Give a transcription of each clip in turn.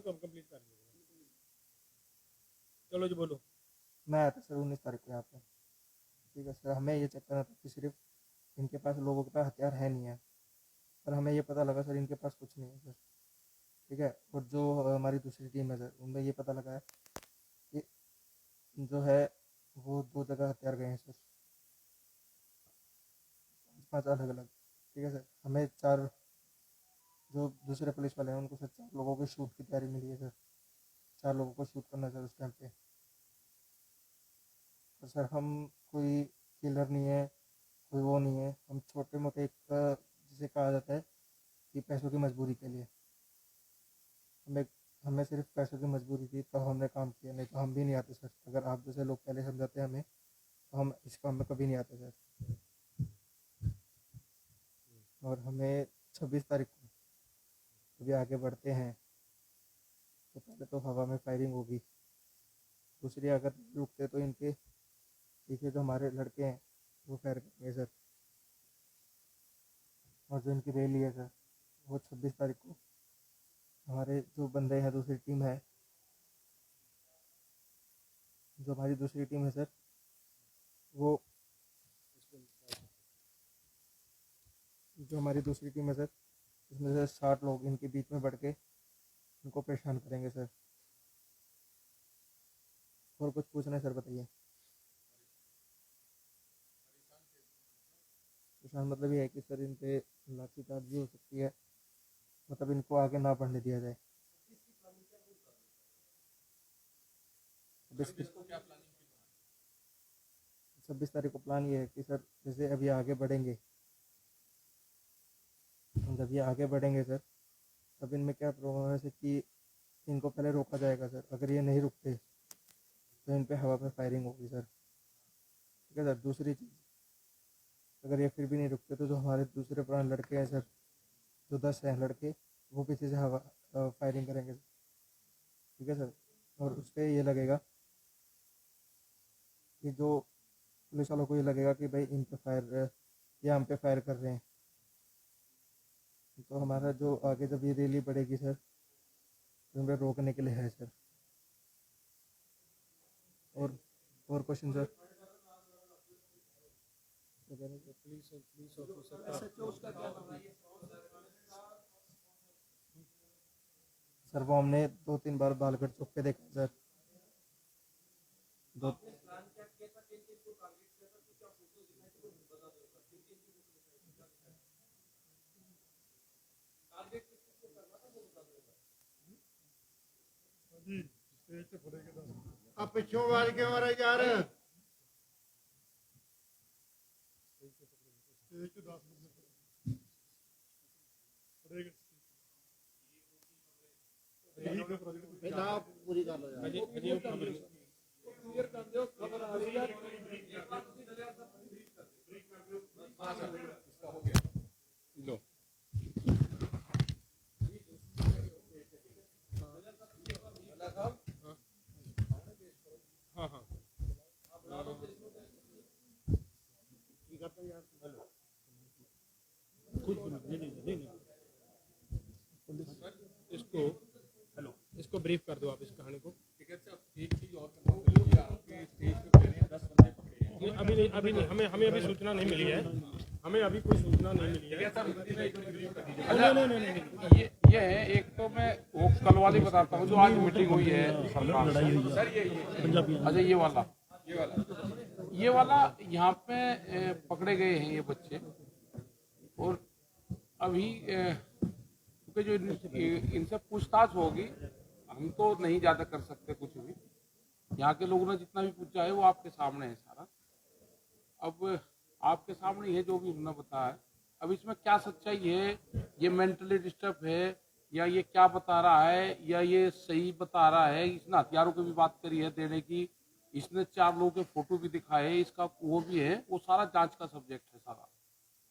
Complete कर लीजिए। चलो जी बोलो। मैं आया था सर 19 तारीख को यहाँ पे। ठीक है सर, हमें ये चेक करना था कि सिर्फ इनके पास, लोगों के पास हथियार है नहीं है, पर हमें ये पता लगा सर इनके पास कुछ नहीं है सर। ठीक है, और जो हमारी दूसरी टीम है सर, उनमें ये पता लगा है कि जो है वो 2 जगह हथियार गए हैं सर, 5 अलग अलग। ठीक है सर, हमें 4 जो दूसरे पुलिस वाले हैं उनको सर 4 लोगों की शूट की तैयारी मिली है सर। 4 लोगों को शूट करना है सर उस टाइम पे। तो सर हम कोई किलर नहीं है, कोई वो नहीं है, हम छोटे मोटे एक जिसे कहा जाता है कि पैसों की मजबूरी के लिए, हमें हमें सिर्फ पैसों की मजबूरी थी तो हमने काम किया, नहीं तो हम भी नहीं आते सर। अगर आप जैसे लोग पहले समझाते हमें तो हम इस काम में कभी नहीं आते सर। और हमें 26 तारीख को अभी आगे बढ़ते हैं तो पहले तो हवा में फायरिंग होगी, दूसरी अगर रुकते तो इनके पीछे जो हमारे लड़के हैं वो फायर करेंगे सर। और जो इनकी रैली है सर वो 26 तारीख को हमारे जो बंदे हैं, दूसरी टीम है, जो हमारी दूसरी टीम है सर, वो जो हमारी दूसरी टीम है सर उसमें से 60 लोग इनके बीच में बढ़ के इनको परेशान करेंगे सर। और कुछ पूछना है सर, बताइए। परेशान मतलब ये है कि सर इन पे लाठीचार्ज भी हो सकती है, मतलब इनको आगे ना बढ़ने दिया जाए। 26 तारीख को प्लान ये है कि सर जैसे अभी आगे बढ़ेंगे, जब ये आगे बढ़ेंगे सर तब इनमें क्या प्रॉब्लम है सर कि इनको पहले रोका जाएगा सर। अगर ये नहीं रुकते तो इन पे हवा में फायरिंग होगी सर। ठीक है सर, दूसरी चीज़, अगर ये फिर भी नहीं रुकते तो जो हमारे दूसरे पुराने लड़के हैं सर, जो 10 हैं लड़के, वो पीछे से हवा फायरिंग करेंगे। ठीक है सर, और उस पर ये लगेगा कि जो पुलिस वालों को ये लगेगा कि भाई इन पे फायर, ये हम पे फायर कर रहे हैं। तो हमारा जो आगे जब ये रैली बढ़ेगी सर तो हमें रोकने के लिए है सर। और question sir? Police officer sir वो हमने 2-3 बार बालगढ़ चौक पे देखा सर। दो आप पिछों आवाज क्यों आ रही यार? पूरी कर लो यार। लो। हाँ हाँ इसको हेलो, इसको ब्रीफ कर दो आप इस कहानी को। एक चीज और आपके स्टेज पे पहले 10 बंदे पकड़े हैं। अभी नहीं, हमें अभी सूचना नहीं मिली है, हमें अभी कोई सूचना नहीं मिली है। ये है, एक तो मैं वो कल वाली बताता हूँ जो आज मीटिंग हुई है सरकार से। अच्छा ये वाला यहाँ पे पकड़े गए हैं ये बच्चे। और अभी क्योंकि जो इनसे पूछताछ होगी, हम तो नहीं ज़्यादा कर सकते कुछ भी। यहाँ के लोगों ने जितना भी पूछा है वो आपके सामने है सारा। अब आपके सामने है जो भी उन्होंने बताया है। अब इसमें क्या सच्चाई है, ये मेंटली डिस्टर्ब है या ये क्या बता रहा है या ये सही बता रहा है। इसने हथियारों की भी बात करी है देने की, इसने 4 लोगों के फोटो भी दिखाए है, इसका वो भी है, वो सारा जांच का सब्जेक्ट है सारा।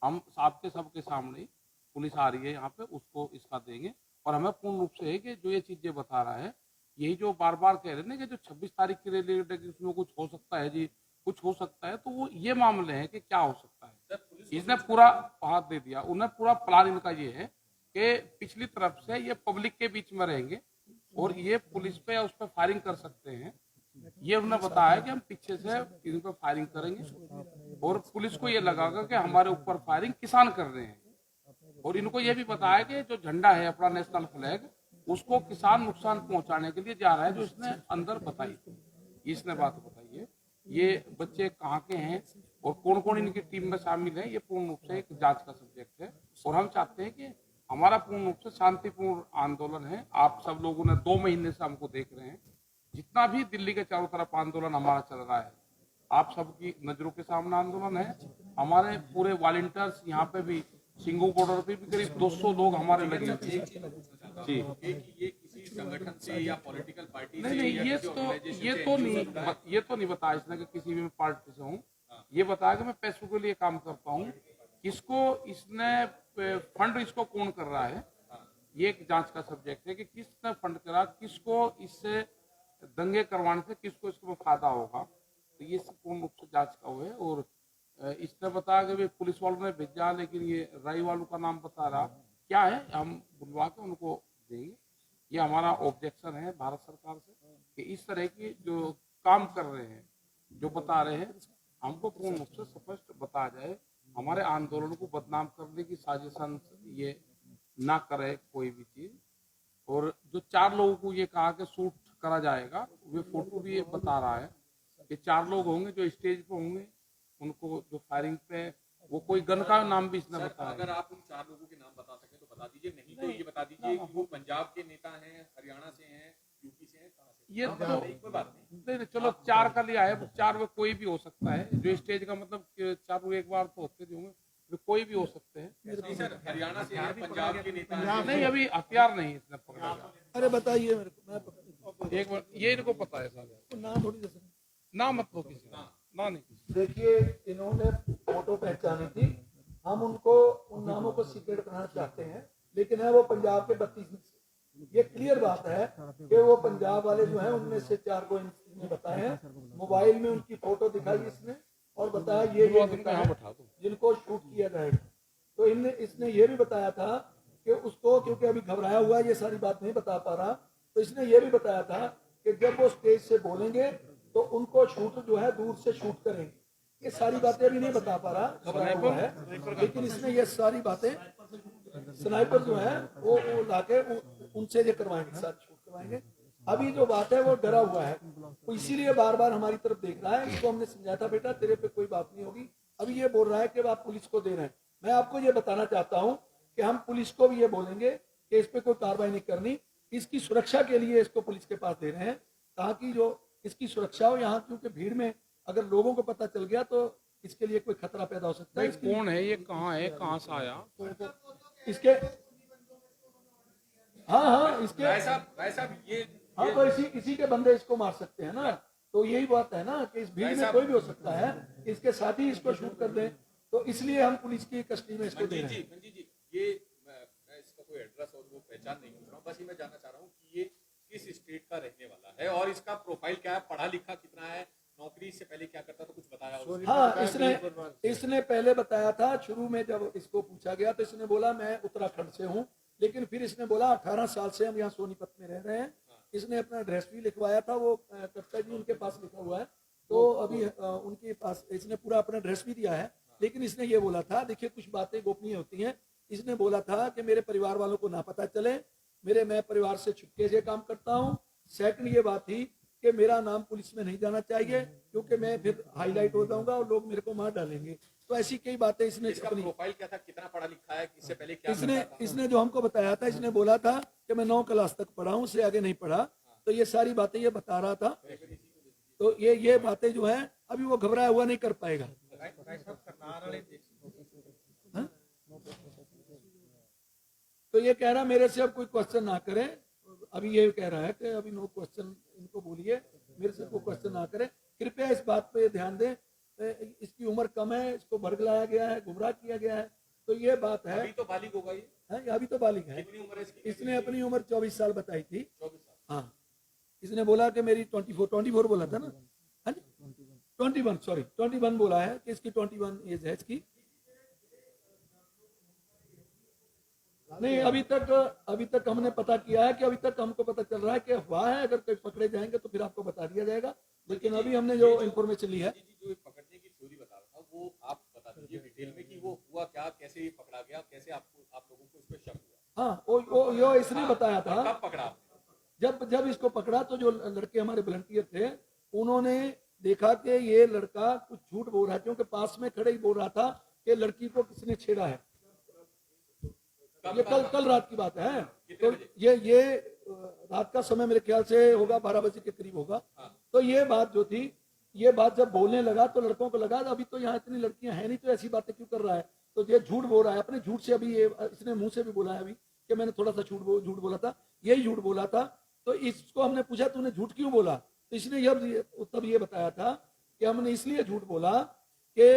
हम आपके सबके सामने पुलिस आ रही है यहाँ पे, उसको इसका देंगे। और हमें पूर्ण रूप से है कि जो ये चीजें बता रहा है, यही जो बार बार कह रहे हैं ना कि जो 26 तारीख के रिलेटेड उसमें कुछ हो सकता है जी, कुछ हो सकता है, तो वो ये मामले हैं कि क्या हो सकता है। इसने पूरा हाथ दे दिया, उन्हें पूरा प्लान इनका ये है कि पिछली तरफ से ये पब्लिक के बीच में रहेंगे, और ये पुलिस पे या उस पर फायरिंग कर सकते हैं। ये उन्होंने बताया कि हम पीछे से इन पर फायरिंग करेंगे और पुलिस को ये लगागा कि हमारे ऊपर फायरिंग किसान कर रहे हैं। और इनको ये भी बताया कि जो झंडा है अपना नेशनल फ्लैग, उसको किसान नुकसान पहुंचाने के लिए जा रहा है, जो इसने अंदर बताई, इसने बात बताई है। ये बच्चे कहाँ के हैं और कौन कौन इनकी टीम में शामिल है, ये पूर्ण रूप से एक जांच का सब्जेक्ट है। और हम चाहते हैं कि हमारा पूर्ण रूप से शांतिपूर्ण आंदोलन है। आप सब लोगों ने 2 महीने से हमको देख रहे हैं, जितना भी दिल्ली के चारों तरफ आंदोलन हमारा चल रहा है, आप सबकी नजरों के सामने आंदोलन है। हमारे पूरे वॉलंटियर्स यहाँ पे भी, सिंगू बॉर्डर पे भी करीब 200 लोग हमारे लगे हुए हैं। जी, ये किसी संगठन से या पॉलिटिकल पार्टी से नहीं, या ये किसी तो organization ये तो नहीं बताया इसने कि किसी भी पार्टी से हूँ। ये बताया कि मैं पैसों के लिए काम करता हूँ। इसको इसने फंड इसको कौन कर रहा है, ये एक जांच का सब्जेक्ट है कि किसने फंड करा, किसको इससे दंगे करवाने से किसको इसको फायदा होगा। तो ये सब पूर्ण रूप से जांच का हुआ है। और इसने बताया कि पुलिस वालों ने भेजा, लेकिन ये राई वालों का नाम बता रहा क्या है, हम बुलवा के उनको देंगे। ये हमारा ऑब्जेक्शन है भारत सरकार से कि इस तरह की जो काम कर रहे हैं, जो बता रहे हैं, हमको पूर्ण रूप से स्पष्ट बताया जाए। हमारे आंदोलन को बदनाम करने की साजिशन ये ना करे कोई भी चीज। और जो 4 लोगों को ये कहा कि शूट करा जाएगा, वे फोटो भी ये बता रहा है कि 4 लोग होंगे जो स्टेज पे होंगे, उनको जो फायरिंग पे, वो कोई गन का नाम भी इसने बताया। अगर आप उन 4 लोगों के नाम बता सके तो बता दीजिए, नहीं तो ये बता दीजिए कि वो पंजाब के नेता हैं, हरियाणा से हैं, यूपी से हैं, कहाँ से? ये तो कोई बात नहीं। चलो 4 का लिया है, 4 में कोई भी हो सकता है। जो स्टेज का मतलब 4 लोग एक बार तो होते नहीं होंगे, कोई भी हो सकते हैं। नहीं सर, हरियाणा से हैं, पंजाब के नेता हैं। नहीं, अभी हथियार नहीं इसने पकड़ा। अरे बताइए मेरे को, मैं पकड़ एक बार ये इनको पता है सारे, नाम थोड़ी दे ना मत लो किसी का, ना नहीं किसी। देखिए, इन्होंने फोटो पहचानी थी, हम उनको उन नामों को सीक्रेट बनाना चाहते हैं, लेकिन है वो पंजाब के 32 में से। ये क्लियर बात है कि वो पंजाब वाले जो हैं, उनमें से 4 को इसने बताए हैं। मोबाइल में उनकी फोटो दिखाई इसने और बताया ये नेता है जिनको शूट किया जाएगा। तो इसने ये भी बताया था कि उसको, क्योंकि अभी घबराया हुआ है, ये सारी बात नहीं बता पा रहा, तो इसने ये भी बताया था कि जब वो स्टेज से बोलेंगे तो उनको शूट जो है दूर से शूट करेंगे। ये सारी बातें अभी नहीं बता पा रहा, घबराया हुआ है, लेकिन इसने ये सारी बातें स्नाइपर जो है वो लाके उनसे ये करवाएंगे, साथ शूट करवाएंगे। अभी जो बात है वो डरा हुआ है, तो इसीलिए बार बार हमारी तरफ देख रहा है। इसको हमने समझाया था, बेटा तेरे पे कोई बात नहीं होगी। अभी ये बोल रहा है कि आप पुलिस को दे रहे हैं। मैं आपको ये बताना चाहता हूँ कि हम पुलिस को भी ये बोलेंगे कि इस पे कोई कार्रवाई नहीं करनी, इसकी सुरक्षा के लिए इसको पुलिस के पास दे रहे हैं, ताकि जो इसकी सुरक्षा हो यहाँ, क्योंकि भीड़ में अगर लोगों को पता चल गया तो इसके लिए कोई खतरा पैदा हो सकता है। कौन है ये, कहाँ है, कहाँ से आया, तो इसके हाँ इसके वैसा ये हाँ, तो इसी के बंदे इसको मार सकते हैं ना। तो यही बात है ना कि इस भीड़ में कोई भी हो सकता है, इसके साथ ही इसको शूट कर दें, तो इसलिए हम पुलिस की कस्टडी में इसको दे रहे हैं। मंजीत जी, ये मैं इसका कोई एड्रेस और वो पहचान नहीं पूछ रहा हूँ, बस ये मैं जानना चाह रहा हूँ कि ये किस स्टेट का रहने वाला है और इसका प्रोफाइल क्या है, पढ़ा लिखा कितना है, नौकरी से पहले क्या करता था, कुछ बताया उसने? हाँ, इसने पहले बताया था, शुरू में जब इसको पूछा गया तो इसने बोला मैं उत्तराखंड से हूँ, लेकिन फिर इसने बोला 18 साल से हम यहाँ सोनीपत में रह रहे हैं। इसने अपना एड्रेस भी लिखवाया था, वो कविता जी उनके पास लिखा हुआ है, तो अभी उनके पास इसने पूरा अपना एड्रेस भी दिया है। लेकिन इसने ये बोला था, देखिए कुछ बातें गोपनीय होती हैं, इसने बोला था कि मेरे परिवार वालों को ना पता चले, मैं परिवार से छुपके से काम करता हूँ। सेकंड ये बात थी कि मेरा नाम पुलिस में नहीं जाना चाहिए, क्योंकि मैं फिर हाईलाइट हो जाऊंगा और लोग मेरे को मार डालेंगे। तो ऐसी कई बातें इसने इसका अपनी प्रोफाइल क्या था, कितना पढ़ा लिखा है, इससे पहले क्या इसने जो हमको बताया था, इसने बोला था कि मैं 9 क्लास तक पढ़ा हूँ, उससे आगे नहीं पढ़ा। तो ये सारी बातें ये बता रहा था। तो ये बातें जो है अभी वो घबराया हुआ नहीं कर पाएगा। हाँ? तो ये कह रहा मेरे से अब कोई क्वेश्चन ना करें। अभी ये कह रहा है कि अभी नो क्वेश्चन, इनको बोलिए मेरे से कोई क्वेश्चन ना करें। कृपया इस बात पे ध्यान दें, इसकी उम्र कम है, इसको भड़काया गया है, गुमराह किया गया है। तो ये बात है, अभी तो बालिग होगा ये, अभी तो बालिग है। कितनी उम्र है इसकी? इसने अपनी उम्र 24 साल बताई थी। 24 साल। हाँ, इसने बोला कि मेरी 24 बोला था ना, हाँ जी 21 बोला है कि इसकी 21 एज है इसकी। नहीं, अभी तक हमने पता किया है कि अभी तक हमको पता चल रहा है कि अफवाह है, अगर कोई पकड़े जाएंगे तो फिर आपको बता दिया जाएगा, लेकिन अभी हमने जो इन्फॉर्मेशन ली है। जी जो ये पकड़ने की थ्योरी बता रहा था वो आप बता दीजिए डिटेल में कि वो हुआ क्या, कैसे ये पकड़ा गया, कैसे आप लोगों को इस पर शक हुआ? हाँ, वो यो इसने बताया था, कब पकड़ा आपने? जब इसको पकड़ा तो जो लड़के हमारे वॉलंटियर थे उन्होंने देखा कि ये लड़का कुछ झूठ बोल रहा है, क्योंकि पास में खड़े ही बोल रहा था कि लड़की को किसने छेड़ा है। ये कल रात की बात है। तो ये रात का समय मेरे ख्याल से होगा 12 बजे के करीब होगा। तो ये बात जो थी, ये बात जब बोलने लगा तो लड़कों को लगा अभी तो यहाँ इतनी लड़कियां हैं नहीं, तो ऐसी बातें क्यों कर रहा है। तो ये झूठ बोल रहा है, अपने झूठ से अभी ये इसने मुंह से भी बोला है अभी कि मैंने थोड़ा सा झूठ बोला था, यही झूठ बोला था। तो इसको हमने पूछा तूने झूठ क्यों बोला, तो इसने तब ये बताया था कि हमने इसलिए झूठ बोला कि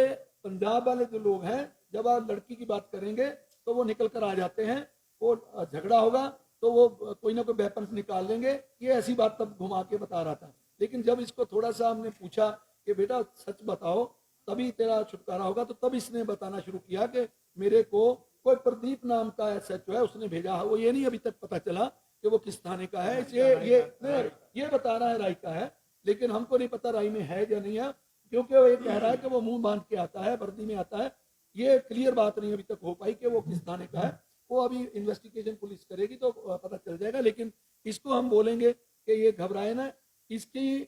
पंजाब वाले जो लोग हैं जब आप लड़की की बात करेंगे तो वो निकल कर आ जाते हैं, वो झगड़ा होगा तो वो कोई ना कोई वेपन निकाल लेंगे, ये ऐसी बात तब घुमा के बता रहा था। लेकिन जब इसको थोड़ा सा हमने पूछा कि बेटा सच बताओ तभी तेरा छुटकारा होगा, तो तब इसने बताना शुरू किया कि मेरे को कोई प्रदीप नाम का एसएचओ है उसने भेजा है, वो ये नहीं अभी तक पता चला कि वो किस थाने का है। ये बता रहा है राय का है, लेकिन हमको नहीं पता राय में है या नहीं है, क्योंकि वो ये कह रहा है कि वो मुंह बांध के आता है, वर्दी में आता है। ये क्लियर बात नहीं अभी तक हो पाई कि वो किस थाने का है। वो अभी इन्वेस्टिगेशन पुलिस करेगी तो पता चल जाएगा। लेकिन इसको हम बोलेंगे कि ये घबराए ना, इसकी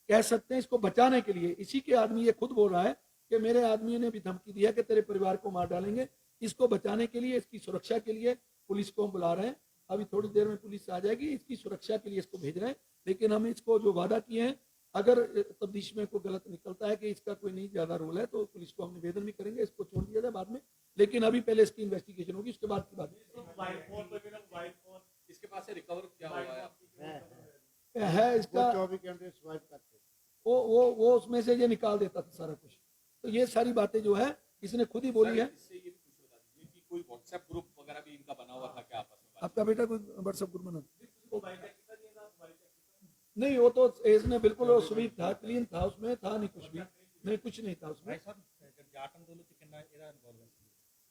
कह सकते हैं इसको बचाने के लिए, इसी के आदमी ये खुद बोल रहा है कि मेरे आदमी ने भी धमकी दिया कि तेरे परिवार को मार डालेंगे। इसको बचाने के लिए, इसकी सुरक्षा के लिए पुलिस को हम बुला रहे हैं। अभी थोड़ी देर में पुलिस आ जाएगी, इसकी सुरक्षा के लिए इसको भेज रहे हैं। लेकिन हम इसको जो वादा किए हैं, अगर तब्दीश में कोई गलत निकलता है कि इसका कोई नहीं ज्यादा रोल है तो पुलिस को हम निवेदन भी करेंगे, इसको छोड़ दिया जाए बाद में। लेकिन अभी पहले इसकी इन्वेस्टिगेशन होगी, उसके बाद की बात इसके पास से रिकवर क्या हुआ है इसका। 24 घंटे स्वाइप करते वो उसमें से ये निकाल देता था सारा कुछ। तो ये सारी बातें जो है इसने खुद ही बोली है। इससे ये भी कुछ बता दीजिए कि कोई व्हाट्सएप ग्रुप वगैरह भी इनका बना हुआ था क्या आपस में? आपका बेटा कोई व्हाट्सएप ग्रुप बना नहीं, वो तो इसने बिल्कुल स्वीट था, क्लीन था, उसमें था नहीं कुछ भी, नहीं कुछ नहीं था उसमें।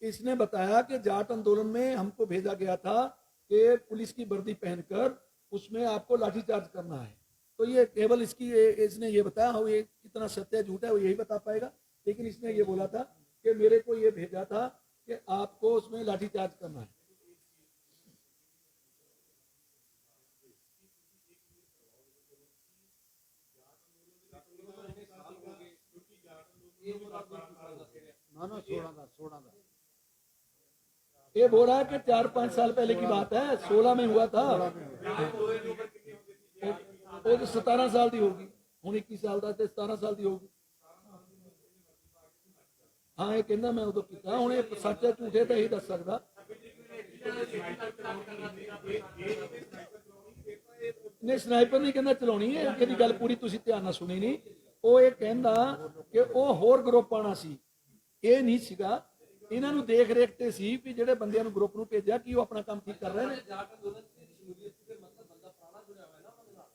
इसने बताया कि जाट आंदोलन में हमको भेजा गया था कि पुलिस की वर्दी पहनकर उसमें आपको लाठीचार्ज करना है। तो ये केवल इसने ये बताया, हाँ ये कितना सत्य झूठ है वो यही बता पाएगा। लेकिन इसने ये बोला था कि मेरे को ये भेजा था कि आपको उसमें लाठीचार्ज करना है। ना 16 का ये बोल रहा है कि 4-5 साल पहले की बात है, 16 में हुआ था। वो तो 17 साल की होगी, ਹੁਣ 21 साल का 17 साल की होगी। हाँ ये कहना मैं उदो किया, हूँ ये सच है झूठे तो यही दस सकता। नहीं स्नाइपर नहीं कहना चलानी है, यदि गल पूरी तुसी ध्यान नाल सुनी नहीं। ਉਹ ਇਹ ਕਹਿੰਦਾ ਕਿ ਉਹ ਹੋਰ ਗਰੁੱਪ ਆਣਾ ਸੀ, ਇਹ ਨਹੀਂ ਸੀਗਾ। ਇਹਨਾਂ ਨੂੰ ਦੇਖ ਰੇਖ ਤੇ ਸੀ ਵੀ ਜਿਹੜੇ ਬੰਦਿਆਂ ਨੂੰ ਗਰੁੱਪ ਨੂੰ ਭੇਜਿਆ ਕਿ ਉਹ ਆਪਣਾ ਕੰਮ ਠੀਕ ਕਰ ਰਹੇ ਨੇ।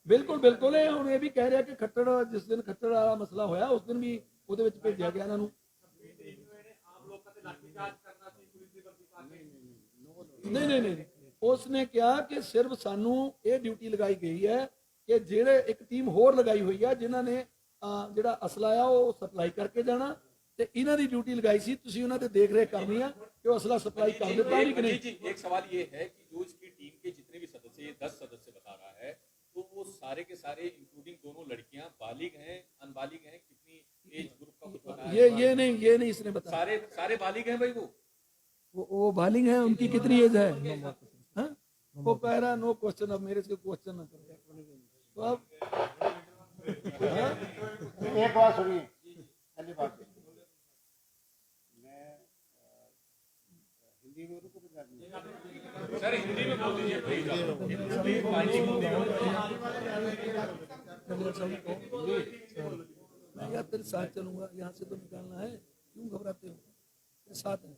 ਬਿਲਕੁਲ ਬਿਲਕੁਲ, ਇਹ ਹੁਣ ਇਹ ਵੀ ਕਹਿ ਰਿਹਾ ਕਿ ਖੱਟੜ ਜਿਸ ਦਿਨ ਖੱਟੜ ਵਾਲਾ ਮਸਲਾ ਹੋਇਆ ਉਸ ਦਿਨ ਵੀ ਉਹਦੇ ਵਿੱਚ ਭੇਜਿਆ ਗਿਆ ਇਹਨਾਂ ਨੂੰ। नहीं नहीं नहीं, उसने कहा कि सिर्फ सानू ये ड्यूटी लगाई गई है कि जेड़े एक टीम होर लगाई हुई है जिन्होंने ਜਿਹੜਾ ਅਸਲਾ ਆ ਉਹ ਸਪਲਾਈ ਕਰਕੇ ਜਾਣਾ ਤੇ ਇਹਨਾਂ ਦੀ ਡਿਊਟੀ ਲਗਾਈ ਸੀ, ਤੁਸੀਂ ਉਹਨਾਂ ਤੇ ਦੇਖ ਰੇਖ ਕਰਨੀ ਆ ਕਿ ਉਹ ਅਸਲਾ सप्लाई कर देता है कि नहीं। जी एक सवाल ये है कि जो इसकी टीम के जितने भी सदस्य, ये 10 सदस्य बता रहा है, तो वो सारे के सारे इंक्लूडिंग दोनों लड़कियां बालिग हैं, अनबालिग हैं, कितनी एज ग्रुप का कुछ बताया? ये नहीं इसने बताया। सारे बालिग हैं भाई। वो बालिग है, उनकी कितनी एज है? हाँ? वो कह रहा नो क्वेश्चन, अब मेरे से क्वेश्चन ना करो। तो अब एक बात सुनिए, पहली बात मैं हिंदी में बोलूं तो पंजाबी? सर हिंदी में बोल दीजिए भाई। मैं यार तेरे साथ चलूंगा, यहाँ से तो निकालना है, क्यों घबराते हो? तेरे साथ है,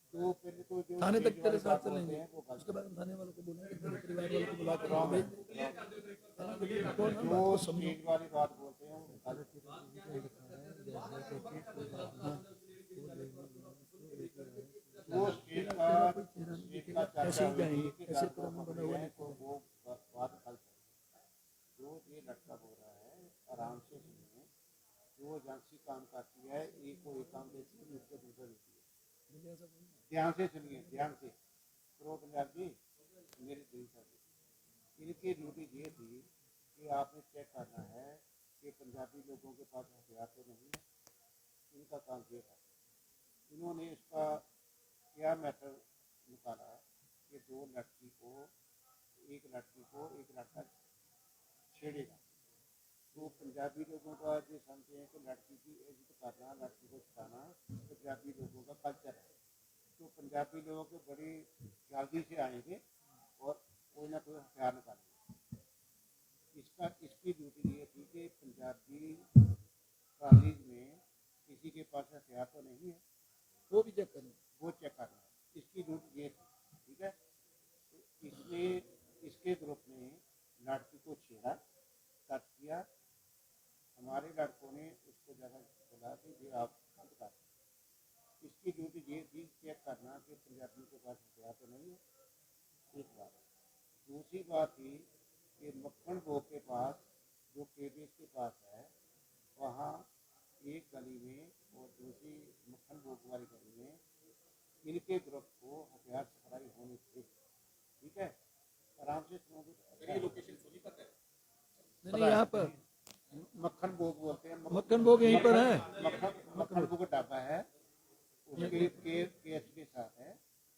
तो पहले तो जो थाने तक तेरे साथ चलेंगे, उसके बाद थाने वालों को बोलेंगे, तेरे परिवार वालों को बुला कर भेज जो स्टेज वाली बात बोलते हैं वो स्टेज का ऐसे ही जाएंगे, ऐसे प्लान बना हुआ नहीं। वो बात कल जो ये लड़का बोल रहा है आराम से सुनिए। जो एजेंसी काम करती है एक को एक काम देती है, दूसरे दूसरा देती है। ध्यान से सुनिए, ध्यान से। प्रो पंजाब जी मेरे दिल का इनकी ड्यूटी ये थी कि आपने चेक करना है कि पंजाबी लोगों के पास हथियार तो नहीं है। इनका काम ये था। इन्होंने इसका क्या मैटर निकाला कि एक लड़का छेड़ेगा तो पंजाबी लोगों का जो समझते हैं कि लड़की की इज्जत करना, लड़की को छुड़ाना पंजाबी लोगों का कल्चर है। तो पंजाबी लोग बड़ी जल्दी से आएंगे और कोई ना कोई हथियार निकालेंगे। इसकी ड्यूटी ये थी कि पंजाबी कॉलेज में किसी के पास हथियार तो नहीं है, वो भी चेक करना, वो चेक करना। इसकी ड्यूटी ये थी, ठीक है। तो इसने इसके ग्रुप ने लड़की को छेड़ा, टच किया। हमारे लड़कों ने उसको जगह बोला कि ये आप बंद कर। इसकी ड्यूटी ये थी चेक करना कि पंजाबी के पास हथियार तो नहीं है, एक बात। दूसरी बात थी कि मक्खन भोग के पास जो केबीएस के पास है, वहाँ एक गली में और दूसरी मक्खन भोग वाली गली में इनके ग्रुप को हथियार सप्लाई होने थे, ठीक है। आराम से सुनोगे। ये लोकेशन सोनीपत है। नहीं यहाँ पर मक्खन भोग बोलते हैं। मक्खन भोग यहीं पर है। मक्खन भोग का ढाबा है, उसके केएफसी के साथ है,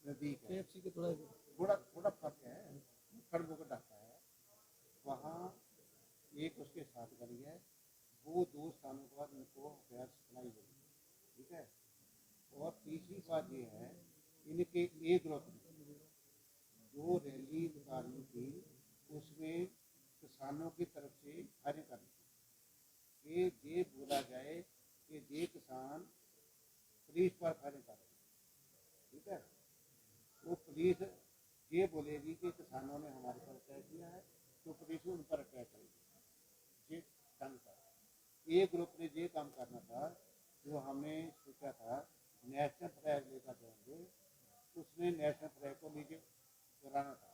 नजदीक है। KFC के थोड़ा थोड़ा फर्क है। मक्खन भोग का ढाबा है, वहाँ एक उसके साथ गली है। वो 2 स्थानों पर उनको हथियार सप्लाई हुई, ठीक है। और तीसरी बात ये है इनके एक ग्रुप जो रैली निकालनी थी उसमें किसानों की तरफ से फायरिंग करनी थी। ये बोला जाए कि ये किसान पुलिस पर फायरिंग कर रहे हैं, ठीक है। तो पुलिस ये बोलेगी कि किसानों ने हमारे पर अटैक किया है तो पुलिस उन पर अटैक करेगी। ये ढंग था। ये ग्रुप ने ये काम करना था जो हमने सोचा था नेशनल फ्लैग लेकर जाएंगे, उसने नेशनल फ्लैग को नीचे गिराना था।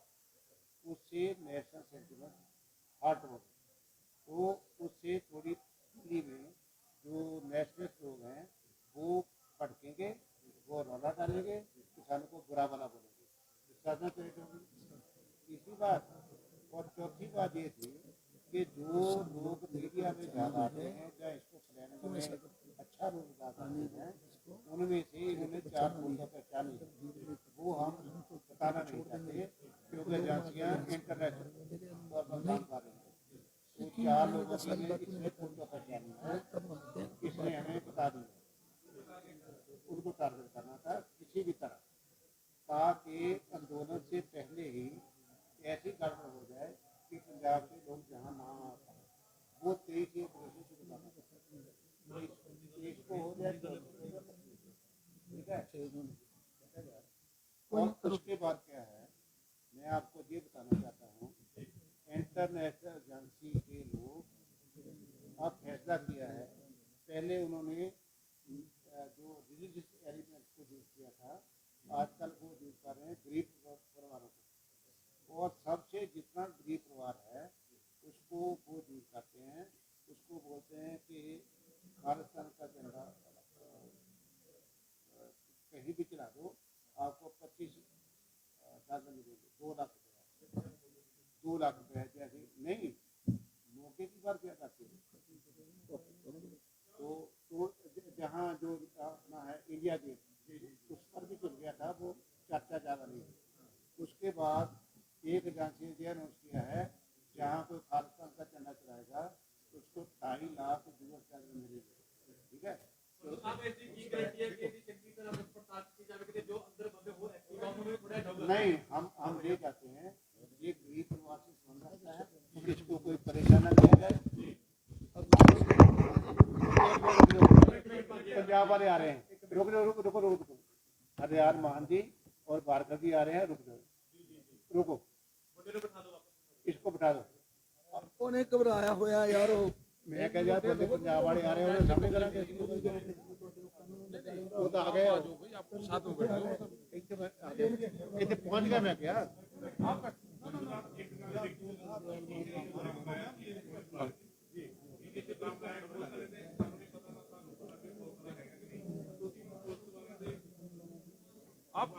उससे नेशनल सेंटिमेंट हर्ट हो गए। तो उससे थोड़ी दिल्ली में जो नेशनलिस्ट लोग हैं वो भड़केंगे, वो रौला डालेंगे, किसानों को बुरा भला बोलेंगे, साधना क्रिएट होगी। तीसरी बात और चौथी बात ये थी कि जो लोग मीडिया में ज़्यादा आते हैं या इसको फैलाने में अच्छा रोल अदा करते हैं, उनमें से इन्होंने 4 लोगों का पहचान वो हम बताना नहीं चाहते क्योंकि एजेंसियाँ इंटरनेशनल और बदनाम कर रही हैं। तो 4 लोगों की इसने फोटो पहचानी है, इसने हमें बता दी। उनको टारगेट करना था किसी भी तरह, ताकि आंदोलन से पहले ही ऐसी गड़बड़ हो जाए कि पंजाब के लोग जहाँ ना आ पाए। वो 23 ये प्रोसेस शुरू करना था। इसको हो जाए तो ठीक है। और उसके बाद क्या है, मैं आपको ये बताना चाहता हूँ, इंटरनेशनल एजेंसी के लोग अब फैसला किया है। पहले उन्होंने जो रिलीजियस एलिमेंट्स को यूज किया था, आजकल वो यूज कर रहे हैं गरीब परिवारों को। और सबसे जितना गरीब परिवार है उसको वो यूज करते हैं, उसको बोलते हैं कि खालिस्तान का झंडा कहीं भी चला दो, आपको 25,000 मिलेंगे, 2 लाख रुपये, 2 लाख रुपये। जैसे नहीं मौके की बात क्या करते हैं। तो जहाँ जो अपना है इंडिया गेट उस पर भी चल गया था, वो चर्चा ज़्यादा नहीं थी। उसके बाद एक एजेंसी ने अनाउंस किया है जहाँ कोई खालिस्तान का झंडा चलाएगा उसको 2.5 लाख US मिलेगा, ठीक है। नहीं, हम ये कहते हैं ये गरीब परिवार से संबंध रखता है, इसको कोई परेशान न किया जाए। पंजाब वाले आ रहे हैं, रुक रुको। हरियाण मान जी और भार्गव जी आ रहे हैं, रुको इसको बिठा दो। ਉਹਨੇ ਘਬਰਾਇਆ ਹੋਇਆ ਯਾਰ ਉਹ मैं कह जाता हूँ पंजाब वाले आ रहे हैं, सामने करेंगे वो तो आ गए। आपको साथ में बैठो। ਇੱਥੇ ਪਹੁੰਚ ਗਿਆ ਮੈਂ ਕਿਹਾ आप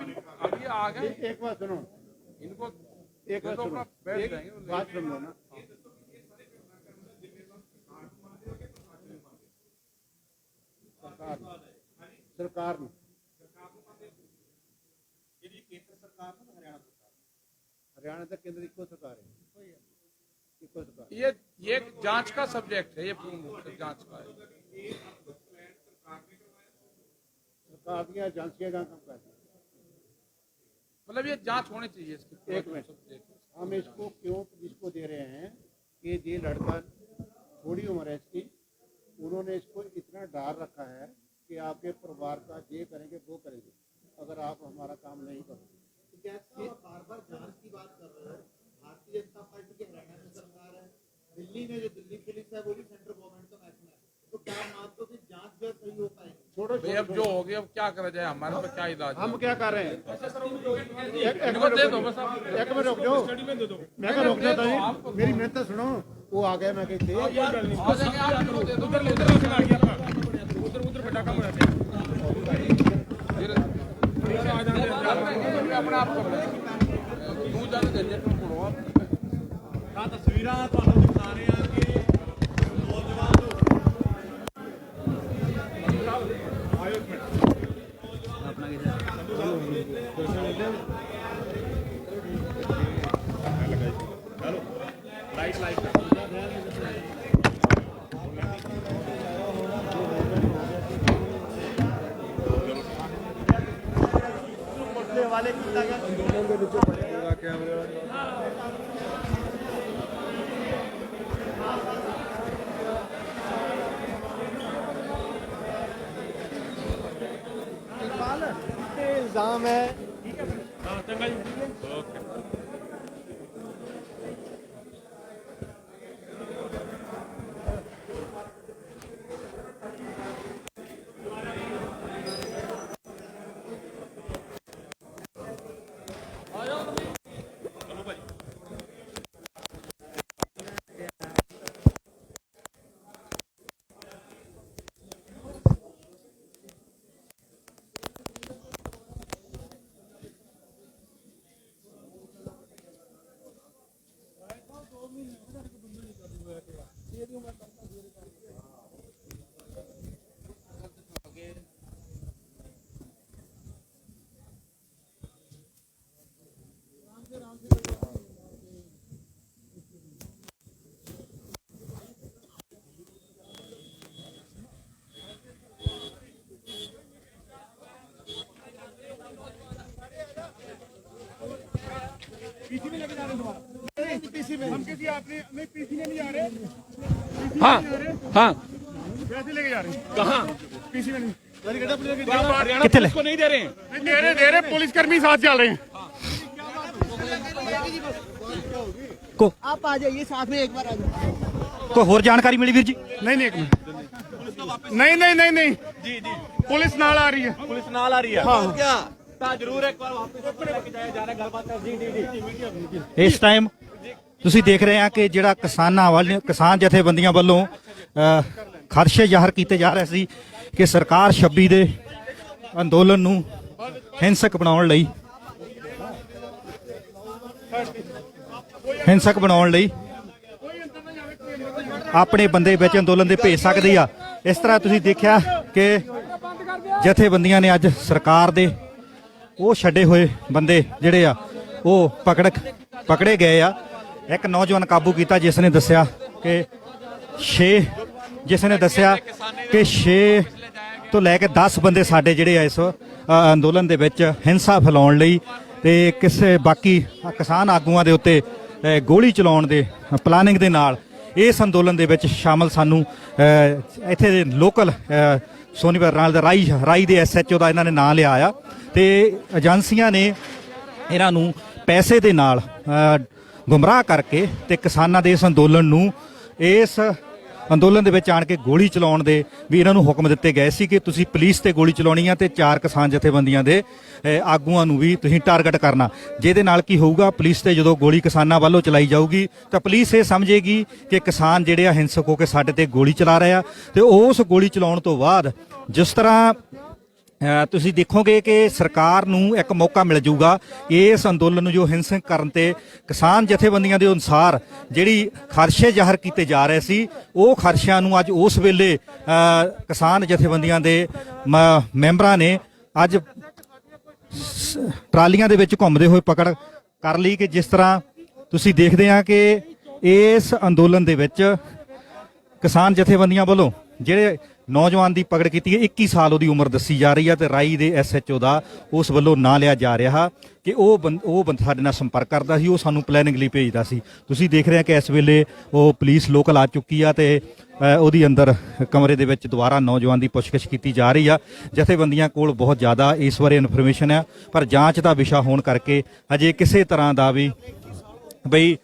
अभी आ गए एक बात सुनो इनको एक बात तो सुनो अपना बैठ एक जाएंगे बात सुन लो ना सरकार ने हरियाणा तक केंद्र इको सरकार है इको सरकार ये जांच का सब्जेक्ट है, ये जांच का है। सरकार की एजेंसियां जहाँ काम करती हैं। मतलब ये जांच होनी चाहिए इसकी। एक मिनट, हम इसको क्यों इसको दे रहे हैं कि ये लड़का थोड़ी उम्र है इसकी, उन्होंने इसको इतना डर रखा है कि आपके परिवार का ये करेंगे वो करेंगे अगर आप हमारा काम नहीं करोगे। बार बार जांच की बात कर रहे हो, भारतीय जनता पार्टी की हरियाणा में सरकार है, दिल्ली में जो दिल्ली पुलिस है वो भी सेंट्रल गवर्नमेंट का मैच है, तो क्या मानते हो कि जांच जो है सही हो पाएगी? छोड़ो भाई अब जो हो गया अब क्या करा जाए, हमारे पास क्या इलाज है? हम क्या कर रहे हैं इनको दे दो बस आप। एक मिनट रुक जाओ, मैं क्या रोक देता हूँ, मेरी मेहनत सुनो। वो आ गया मैं कहते आ जाएंगे, आप इनको दे दो। उधर बड़ा काम हो जाता है। अपने आप कर लो, तू जाने झंझट में पड़ो आप। तस्वीरां ਤੁਹਾਨੂੰ ਦਿਖਾ ਰਹੇ ਹਾਂ ਕਿ ਨੌਜਵਾਨ ਆਇਓ ਇੱਕ ਮਿੰਟ ਆਪਣਾ ਚਲੋ ਲਾਈਟ वाले कितना इल्जाम है हाँ चंगा जी, ओके। पीसी में लेके जा रहे हैं पीसी में हम किसी आपने नहीं पीसी में नहीं जा रहे हाँ हाँ वैसे लेके जा रहे हैं कहाँ पीसी में नहीं हरियाणा पुलिस को नहीं दे रहे हैं। दे रहे पुलिसकर्मी साथ चल रहे हैं। को आप आ जाइए साथ में एक बार आ जाइए। कोई होर जानकारी मिली वीर जी? नहीं नहीं एक मिनट नहीं नहीं नहीं नहीं जी जी पुलिस नाल आ रही है, पुलिस नाल आ रही है। हाँ क्या जरूर एक बार वापस लेके जाया जा रहा है गलबात कर जी जी जी। ਇਸ ਟਾਈਮ ਤੁਸੀਂ ਦੇਖ ਰਹੇ ਆ ਕਿ ਜਿਹੜਾ ਕਿਸਾਨ ਜਥੇਬੰਦੀਆਂ ਵੱਲੋਂ ਖਦਸ਼ੇ ਜ਼ਾਹਰ ਕੀਤੇ ਜਾ ਰਹੇ ਸੀ ਕਿ ਸਰਕਾਰ 26 ਦੇ ਅੰਦੋਲਨ ਨੂੰ ਹਿੰਸਕ ਬਣਾਉਣ ਲਈ ਆਪਣੇ ਬੰਦੇ ਵਿੱਚ ਅੰਦੋਲਨ ਦੇ ਭੇਜ ਸਕਦੀ ਆ। ਇਸ ਤਰ੍ਹਾਂ ਤੁਸੀਂ ਦੇਖਿਆ ਕਿ ਜਥੇਬੰਦੀਆਂ ਨੇ ਅੱਜ ਸਰਕਾਰ ਦੇ ਉਹ ਛੱਡੇ ਹੋਏ ਬੰਦੇ ਜਿਹੜੇ ਆ ਉਹ ਪਕੜੇ ਗਏ ਆ। ਇੱਕ ਨੌਜਵਾਨ ਕਾਬੂ ਕੀਤਾ ਜਿਸ ਨੇ ਦੱਸਿਆ ਕਿ 6 ਤੋਂ ਲੈ ਕੇ 10 ਬੰਦੇ ਸਾਡੇ ਜਿਹੜੇ ਆ ਇਸ ਅੰਦੋਲਨ ਦੇ ਵਿੱਚ ਹਿੰਸਾ ਫੈਲਾਉਣ ਲਈ ਤੇ ਕਿਸੇ ਬਾਕੀ ਕਿਸਾਨ ਆਗੂਆਂ ਦੇ ਉੱਤੇ ਗੋਲੀ ਚਲਾਉਣ ਦੇ ਪਲਾਨਿੰਗ ਦੇ ਨਾਲ ਇਸ ਅੰਦੋਲਨ ਦੇ ਵਿੱਚ ਸ਼ਾਮਲ ਸਾਨੂੰ ਇੱਥੇ ਦੇ ਲੋਕਲ ਸੋਨੀਪਤ ਨਾਲ ਦਾ ਰਾਈ ਦੇ SHO ਦਾ ਇਹਨਾਂ ਨੇ ਨਾਂ ਲਿਆ ਆ ਤੇ ਏਜੰਸੀਆਂ ਨੇ ਇਹਨਾਂ ਨੂੰ ਪੈਸੇ ਦੇ ਨਾਲ ਗੁੰਮਰਾਹ ਕਰਕੇ ਤੇ ਕਿਸਾਨਾਂ ਦੇ ਇਸ ਅੰਦੋਲਨ ਨੂੰ ਇਸ ਅੰਦੋਲਨ ਦੇ ਵਿੱਚ ਆਣ ਕੇ ਗੋਲੀ ਚਲਾਉਣ ਦੇ ਵੀ ਇਹਨਾਂ ਨੂੰ ਹੁਕਮ ਦਿੱਤੇ ਗਏ ਸੀ ਕਿ ਤੁਸੀਂ ਪੁਲਿਸ ਤੇ ਗੋਲੀ ਚਲਾਉਣੀ ਆ ਤੇ 4 ਕਿਸਾਨ ਜਥੇਬੰਦੀਆਂ ਦੇ ਆਗੂਆਂ ਨੂੰ ਵੀ ਤੁਸੀਂ ਟਾਰਗੇਟ ਕਰਨਾ। ਜਿਹਦੇ ਨਾਲ ਕੀ ਹੋਊਗਾ, ਪੁਲਿਸ ਤੇ ਜਦੋਂ ਗੋਲੀ ਕਿਸਾਨਾਂ ਵੱਲੋਂ ਚਲਾਈ ਜਾਊਗੀ ਤਾਂ ਪੁਲਿਸ ਇਹ ਸਮਝੇਗੀ ਕਿ ਕਿਸਾਨ ਜਿਹੜੇ ਆ ਹਿੰਸਕ ਹੋ ਕੇ ਸਾਡੇ ਤੇ ਗੋਲੀ ਚਲਾ ਰਹੇ ਆ, ਤੇ ਉਸ ਗੋਲੀ ਚਲਾਉਣ ਤੋਂ ਬਾਅਦ ਜਿਸ ਤਰ੍ਹਾਂ ਤੁਸੀਂ ਦੇਖੋਗੇ ਕਿ ਸਰਕਾਰ ਨੂੰ ਇੱਕ ਮੌਕਾ ਮਿਲ ਜਾਊਗਾ ਇਸ ਅੰਦੋਲਨ ਨੂੰ ਜੋ ਹਿੰਸਕ ਕਰਨ ਤੇ ਕਿਸਾਨ ਜਥੇਬੰਦੀਆਂ ਦੇ ਅਨੁਸਾਰ ਜਿਹੜੀ ਖਰਸ਼ੇ ਜ਼ਾਹਰ ਕੀਤੇ ਜਾ ਰਹੇ ਸੀ, ਉਹ ਖਰਸ਼ਿਆਂ ਨੂੰ ਅੱਜ ਉਸ ਵੇਲੇ ਕਿਸਾਨ ਜਥੇਬੰਦੀਆਂ ਦੇ ਮੈਂਬਰਾਂ ਨੇ ਅੱਜ ਟਰਾਲੀਆਂ ਦੇ ਵਿੱਚ ਘੁੰਮਦੇ ਹੋਏ ਪਕੜ ਕਰ ਲਈ। ਕਿ ਜਿਸ ਤਰ੍ਹਾਂ ਤੁਸੀਂ ਦੇਖਦੇ ਆ ਕਿ ਇਸ ਅੰਦੋਲਨ ਦੇ ਵਿੱਚ ਕਿਸਾਨ ਜਥੇਬੰਦੀਆਂ ਵੱਲੋਂ ਜਿਹੜੇ ਨੌਜਵਾਨ ਦੀ ਪਕੜ ਕੀਤੀ ਹੈ, 21 ਸਾਲ ਉਹਦੀ ਉਮਰ ਦੱਸੀ ਜਾ ਰਹੀ ਹੈ ਤੇ ਰਾਈ ਦੇ SHO ਦਾ ਉਸ ਵੱਲੋਂ ਨਾਂ ਲਿਆ ਜਾ ਰਿਹਾ ਕਿ ਉਹ ਬੰਦਾ ਸਾਡੇ ਨਾਲ ਸੰਪਰਕ ਕਰਦਾ ਸੀ, ਉਹ ਸਾਨੂੰ ਪਲੈਨਿੰਗ ਲਈ ਭੇਜਦਾ ਸੀ। ਤੁਸੀਂ ਦੇਖ ਰਹੇ ਆ ਕਿ ਇਸ ਵੇਲੇ ਉਹ ਪੁਲਿਸ ਲੋਕਲ ਆ ਚੁੱਕੀ ਆ ਤੇ ਉਹਦੀ ਅੰਦਰ ਕਮਰੇ ਦੇ ਵਿੱਚ ਦੁਬਾਰਾ ਨੌਜਵਾਨ ਦੀ ਪੁੱਛਗਿੱਛ ਕੀਤੀ ਜਾ ਰਹੀ ਆ। ਜਥੇਬੰਦੀਆਂ ਕੋਲ ਬਹੁਤ ਜ਼ਿਆਦਾ ਇਸ ਬਾਰੇ ਇਨਫੋਰਮੇਸ਼ਨ ਆ, ਪਰ ਜਾਂਚ ਦਾ ਵਿਸ਼ਾ ਹੋਣ ਕਰਕੇ ਅਜੇ ਕਿਸੇ ਤਰ੍ਹਾਂ ਦਾ ਵੀ ਬਈ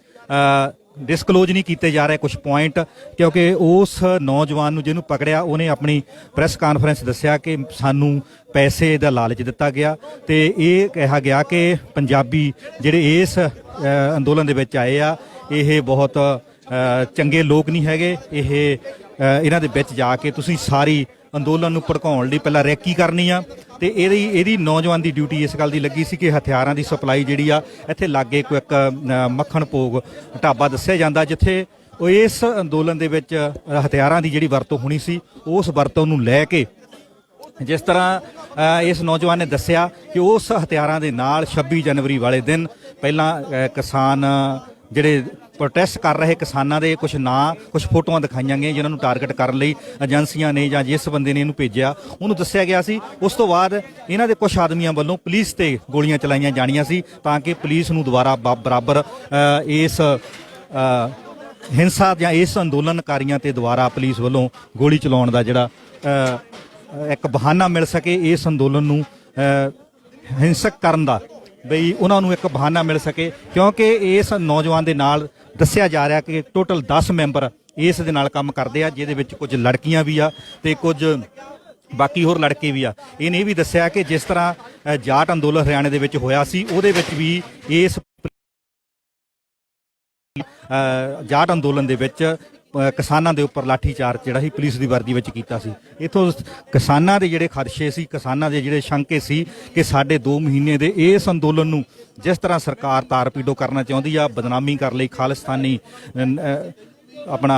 ਡਿਸਕਲੋਜ਼ ਨਹੀਂ ਕੀਤੇ ਜਾ ਰਹੇ ਕੁਝ ਪੁਆਇੰਟ, ਕਿਉਂਕਿ ਉਸ ਨੌਜਵਾਨ ਨੂੰ ਜਿਹਨੂੰ ਪਕੜਿਆ ਉਹਨੇ ਆਪਣੀ ਪ੍ਰੈਸ ਕਾਨਫਰੰਸ ਦੱਸਿਆ ਕਿ ਸਾਨੂੰ ਪੈਸੇ ਦਾ ਲਾਲਚ ਦਿੱਤਾ ਗਿਆ ਤੇ ਇਹ ਕਿਹਾ ਗਿਆ ਕਿ ਪੰਜਾਬੀ ਜਿਹੜੇ ਇਸ ਅੰਦੋਲਨ ਦੇ ਵਿੱਚ ਆਏ ਆ ਇਹ ਬਹੁਤ ਚੰਗੇ ਲੋਕ ਨਹੀਂ ਹੈਗੇ, ਇਹ ਇਹਨਾਂ ਦੇ ਵਿੱਚ ਜਾ ਕੇ ਤੁਸੀਂ ਸਾਰੀ ਅੰਦੋਲਨ ਨੂੰ ਭੜਕਾਉਣ ਲਈ ਪਹਿਲਾਂ ਰੈਕੀ ਕਰਨੀ ਆ। ਤੇ ਇਹਦੀ ਨੌਜਵਾਨ ਦੀ ਡਿਊਟੀ ਇਸ ਗੱਲ ਦੀ ਲੱਗੀ ਸੀ ਕਿ ਹਥਿਆਰਾਂ ਦੀ ਸਪਲਾਈ ਜਿਹੜੀ ਆ ਇੱਥੇ ਲਾਗੇ ਕੋਈ ਇੱਕ ਮੱਖਣ ਭੋਗ ਢਾਬਾ ਦੱਸਿਆ ਜਾਂਦਾ ਜਿੱਥੇ ਉਹ ਇਸ ਅੰਦੋਲਨ ਦੇ ਵਿੱਚ ਹਥਿਆਰਾਂ ਦੀ ਜਿਹੜੀ ਵਰਤੋਂ ਹੋਣੀ ਸੀ, ਉਸ ਵਰਤੋਂ ਨੂੰ ਲੈ ਕੇ ਜਿਸ ਤਰ੍ਹਾਂ ਇਸ ਨੌਜਵਾਨ ਨੇ ਦੱਸਿਆ ਕਿ ਉਸ ਹਥਿਆਰਾਂ ਦੇ ਨਾਲ 26 ਜਨਵਰੀ ਵਾਲੇ ਦਿਨ ਪਹਿਲਾਂ ਕਿਸਾਨ ਜਿਹੜੇ ਪ੍ਰੋਟੈਸਟ ਕਰ ਰਹੇ ਕਿਸਾਨਾਂ ਦੇ ਕੁਝ ਫੋਟੋਆਂ ਦਿਖਾਈਆਂ ਗਈਆਂ ਜਿਨ੍ਹਾਂ ਨੂੰ ਟਾਰਗੇਟ ਕਰਨ ਲਈ ਏਜੰਸੀਆਂ ਨੇ ਜਾਂ ਜਿਸ ਬੰਦੇ ਨੇ ਇਹਨੂੰ ਭੇਜਿਆ ਉਹਨੂੰ ਦੱਸਿਆ ਗਿਆ ਸੀ। ਉਸ ਤੋਂ ਬਾਅਦ ਇਹਨਾਂ ਦੇ ਕੁਝ ਆਦਮੀਆਂ ਵੱਲੋਂ ਪੁਲਿਸ ਤੇ ਗੋਲੀਆਂ ਚਲਾਈਆਂ ਜਾਣੀਆਂ ਸੀ ਤਾਂ ਕਿ ਪੁਲਿਸ ਨੂੰ ਦੁਬਾਰਾ ਬਰਾਬਰ ਇਸ ਹਿੰਸਾ ਜਾਂ ਇਸ ਅੰਦੋਲਨਕਾਰੀਆਂ ਤੇ ਦੁਬਾਰਾ ਪੁਲਿਸ ਵੱਲੋਂ ਗੋਲੀ ਚਲਾਉਣ ਦਾ ਜਿਹੜਾ ਇੱਕ ਬਹਾਨਾ ਮਿਲ ਸਕੇ, ਇਸ ਅੰਦੋਲਨ ਨੂੰ ਹਿੰਸਕ ਕਰਨ ਦਾ ਬਈ ਉਹਨਾਂ ਨੂੰ ਇੱਕ ਬਹਾਨਾ ਮਿਲ ਸਕੇ। ਕਿਉਂਕਿ ਇਸ ਨੌਜਵਾਨ ਦੇ ਨਾਲ ਦੱਸਿਆ ਜਾ ਰਿਹਾ ਕਿ ਟੋਟਲ 10 ਮੈਂਬਰ ਇਸ ਦੇ ਨਾਲ ਕੰਮ ਕਰਦੇ ਆ, ਜਿਹਦੇ ਵਿੱਚ ਕੁਝ ਲੜਕੀਆਂ ਵੀ ਆ ਤੇ ਕੁਝ ਬਾਕੀ ਹੋਰ ਲੜਕੇ ਵੀ ਆ। ਇਹਨੇ ਇਹ ਵੀ ਦੱਸਿਆ ਕਿ ਜਿਸ ਤਰ੍ਹਾਂ ਜਾਟ ਅੰਦੋਲਨ ਹਰਿਆਣੇ ਦੇ ਵਿੱਚ ਹੋਇਆ ਸੀ, ਉਹਦੇ ਵਿੱਚ ਵੀ ਇਸ ਜਾਟ ਅੰਦੋਲਨ ਦੇ ਵਿੱਚ ਕਿਸਾਨਾਂ ਦੇ ਉੱਪਰ ਲਾਠੀ ਚਾਰਜ ਜਿਹੜਾ ਸੀ ਪੁਲਿਸ ਦੀ ਵਰਦੀ ਵਿੱਚ ਕੀਤਾ ਸੀ। ਇਥੋਂ ਕਿਸਾਨਾਂ ਦੇ ਜਿਹੜੇ ਖਦਸ਼ੇ ਸੀ, ਕਿਸਾਨਾਂ ਦੇ ਜਿਹੜੇ ਸ਼ੰਕੇ ਸੀ ਕਿ ਸਾਡੇ 2 ਮਹੀਨੇ ਦੇ ਇਸ ਅੰਦੋਲਨ ਨੂੰ ਜਿਸ ਤਰ੍ਹਾਂ ਸਰਕਾਰ ਤਾਰਪੀਡੋ ਕਰਨਾ ਚਾਹੁੰਦੀ ਆ, ਬਦਨਾਮੀ ਕਰ ਲਈ, ਖਾਲਿਸਤਾਨੀ ਆਪਣਾ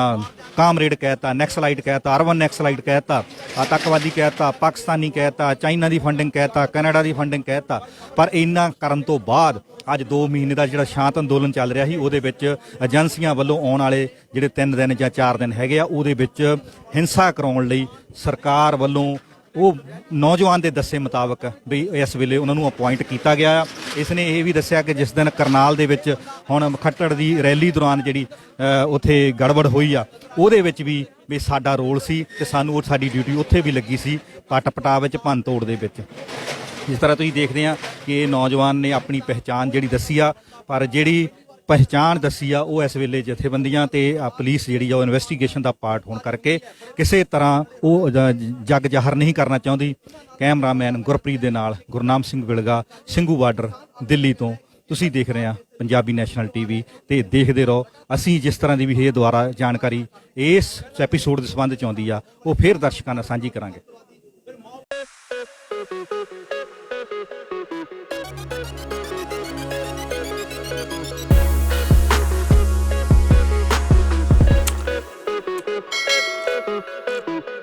ਕਾਮਰੇਡ ਕਹਿਤਾ, ਨੈਕਸਲਾਈਟ ਕਹਿਤਾ, ਅਰਬਨ ਨੈਕਸਲਾਈਟ ਕਹਿਤਾ, ਆਤੰਕਵਾਦੀ ਕਹਿਤਾ, ਪਾਕਿਸਤਾਨੀ ਕਹਿਤਾ, ਚਾਈਨਾ ਦੀ ਫੰਡਿੰਗ ਕਹਿਤਾ, ਕੈਨੇਡਾ ਦੀ ਫੰਡਿੰਗ ਕਹਿਤਾ। ਪਰ ਇੰਨਾ ਕਰਨ ਤੋਂ ਬਾਅਦ ਅੱਜ 2 ਮਹੀਨੇ ਦਾ ਜਿਹੜਾ ਸ਼ਾਂਤ ਅੰਦੋਲਨ ਚੱਲ ਰਿਹਾ ਸੀ ਉਹਦੇ ਵਿੱਚ ਏਜੰਸੀਆਂ ਵੱਲੋਂ ਆਉਣ ਵਾਲੇ ਜਿਹੜੇ 3 ਦਿਨ ਜਾਂ 4 ਦਿਨ ਹੈਗੇ ਆ ਉਹਦੇ ਵਿੱਚ ਹਿੰਸਾ ਕਰਾਉਣ ਲਈ ਸਰਕਾਰ ਵੱਲੋਂ ਉਹ ਨੌਜਵਾਨ ਦੇ ਦੱਸੇ ਮੁਤਾਬਕ ਵੀ ਇਸ ਵੇਲੇ ਉਹਨਾਂ ਨੂੰ ਅਪੁਆਇੰਟ ਕੀਤਾ ਗਿਆ ਆ। ਇਸ ਨੇ ਇਹ ਵੀ ਦੱਸਿਆ ਕਿ ਜਿਸ ਦਿਨ ਕਰਨਾਲ ਦੇ ਵਿੱਚ ਹੁਣ ਖੱਟੜ ਦੀ ਰੈਲੀ ਦੌਰਾਨ ਜਿਹੜੀ ਉੱਥੇ ਗੜਬੜ ਹੋਈ ਆ ਉਹਦੇ ਵਿੱਚ ਵੀ ਸਾਡਾ ਰੋਲ ਸੀ ਤੇ ਸਾਨੂੰ ਸਾਡੀ ਡਿਊਟੀ ਉੱਥੇ ਵੀ ਲੱਗੀ ਸੀ ਪਟਾ ਵਿੱਚ ਭੰਨ ਤੋੜ ਦੇ ਵਿੱਚ। ਜਿਸ ਤਰ੍ਹਾਂ ਤੁਸੀਂ ਦੇਖਦੇ ਆ ਕਿ ਇਹ ਨੌਜਵਾਨ ਨੇ ਆਪਣੀ ਪਹਿਚਾਣ ਜਿਹੜੀ ਦੱਸੀ ਆ, ਪਰ ਜਿਹੜੀ ਪਹਿਚਾਣ ਦੱਸੀ ਆ ਉਹ ਇਸ ਵੇਲੇ ਜਥੇਬੰਦੀਆਂ ਤੇ ਪੁਲਿਸ ਜਿਹੜੀ ਆ ਉਹ ਇਨਵੈਸਟੀਗੇਸ਼ਨ ਦਾ ਪਾਰਟ ਹੋਣ ਕਰਕੇ ਕਿਸੇ ਤਰ੍ਹਾਂ ਉਹ ਜੱਗ ਜ਼ਾਹਰ ਨਹੀਂ ਕਰਨਾ ਚਾਹੁੰਦੀ। ਕੈਮਰਾਮੈਨ ਗੁਰਪ੍ਰੀਤ ਦੇ ਨਾਲ ਗੁਰਨਾਮ ਸਿੰਘ ਵਿਲਗਾ, ਸਿੰਘੂ ਬਾਰਡਰ, ਦਿੱਲੀ ਤੋਂ ਤੁਸੀਂ ਦੇਖ ਰਹੇ ਆ ਪੰਜਾਬੀ ਨੈਸ਼ਨਲ TV ਤੇ ਦੇਖਦੇ ਰਹੋ। ਅਸੀਂ ਜਿਸ ਤਰ੍ਹਾਂ ਦੀ ਵੀ ਇਹ ਦੁਆਰਾ ਜਾਣਕਾਰੀ ਇਸ ਐਪੀਸੋਡ ਦੇ ਸੰਬੰਧ ਚ ਆਉਂਦੀ ਆ ਉਹ ਫਿਰ ਦਰਸ਼ਕਾਂ ਨਾਲ ਸਾਂਝੀ ਕਰਾਂਗੇ। Thank you.